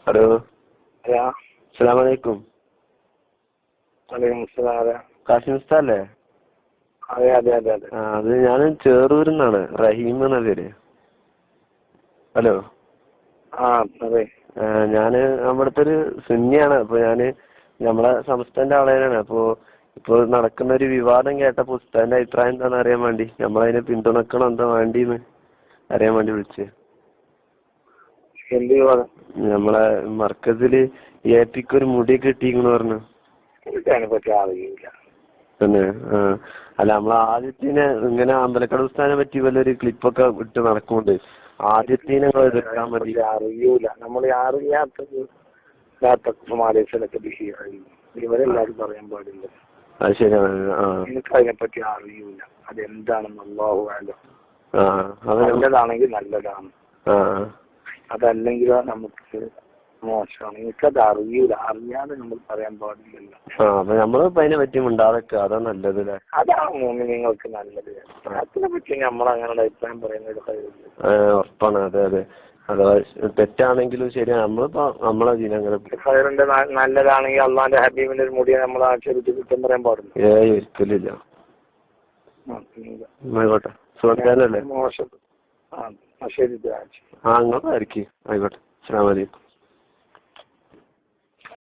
Hello, അസ്സലാമലൈക്കും. കാസിം ഉസ്താദല്ലേ? അത് ഞാൻ ചേറൂരിന്നാണ്, റഹീം എന്ന പേര്. ഹലോ, ഞാന് അവിടുത്തെ ഒരു സുന്നിയാണ്. അപ്പൊ നമ്മളെ സംസ്ഥാനന്റെ ആളാണ്. അപ്പൊ ഇപ്പൊ നടക്കുന്ന ഒരു വിവാദം കേട്ടപ്പോ ഉസ്താദിന്റെ അഭിപ്രായം എന്താണെന്ന് അറിയാൻ വേണ്ടി, നമ്മളതിനെ പിന്തുണക്കണോ എന്താ വേണ്ടിന്ന് അറിയാൻ വേണ്ടി വിളിച്ച്. നമ്മളെ മർക്കസില് ഏപ്പിക്ക് ഒരു മുടിയൊക്കെ കിട്ടിയെന്ന് പറഞ്ഞു. തന്നെ? അല്ല, നമ്മളെ ആദ്യത്തിനെ ഇങ്ങനെ അമ്പലക്കട ഉസ്താദിനെ പറ്റി വല്ലൊരു ക്ലിപ്പൊക്കെ ഇട്ട് നടക്കുന്നുണ്ട്. ആദ്യത്തിനെ എതിർക്കാൻ മതി. അറിയൂല, നമ്മൾ അറിയാത്തത് ഇവരെല്ലാരും പറയാൻ പാടില്ല. അത് ശരിയാണ്. എനിക്ക് അതിനെപ്പറ്റി അറിയൂല, അതെന്താണെന്ന് അല്ലാഹു അഅലം. നല്ലതാണെങ്കിൽ നല്ലതാണ്, അതല്ലെങ്കിൽ നമുക്ക് മോശമാണ്. എനിക്കത് അറിയൂല, അറിയാതെ നമ്മൾ പറയാൻ പാടില്ലല്ലോ. അപ്പൊ നമ്മളിപ്പോ അതിനെ പറ്റി ഉണ്ടാതൊക്കെ അതാ നല്ലത്. അതാണ് നിങ്ങൾക്ക് നല്ലത്. അതിനെ പറ്റി നമ്മൾ അങ്ങനെ അഭിപ്രായം പറയുന്നത് ഉറപ്പാണ്. അതെ അതെ, അഥവാ തെറ്റാണെങ്കിലും ശരിയാണ്. നമ്മളിപ്പോ നമ്മളെ അങ്ങനെ നല്ലതാണെങ്കിൽ അള്ളാന്റെ ഹബീബിന്റെ ഒരു മുടിയെ നമ്മൾ ആക്ഷേപിച്ച് കുറ്റം പറയാൻ പാടില്ല. ഒരിക്കലില്ല. ആയിക്കോട്ടെ, സുഹൃത്താനല്ലേ? മോശം. ശരി. അങ്ങോട്ടായിരിക്കും. ആയിക്കോട്ടെ, അസ്സലാമു അലൈക്കും.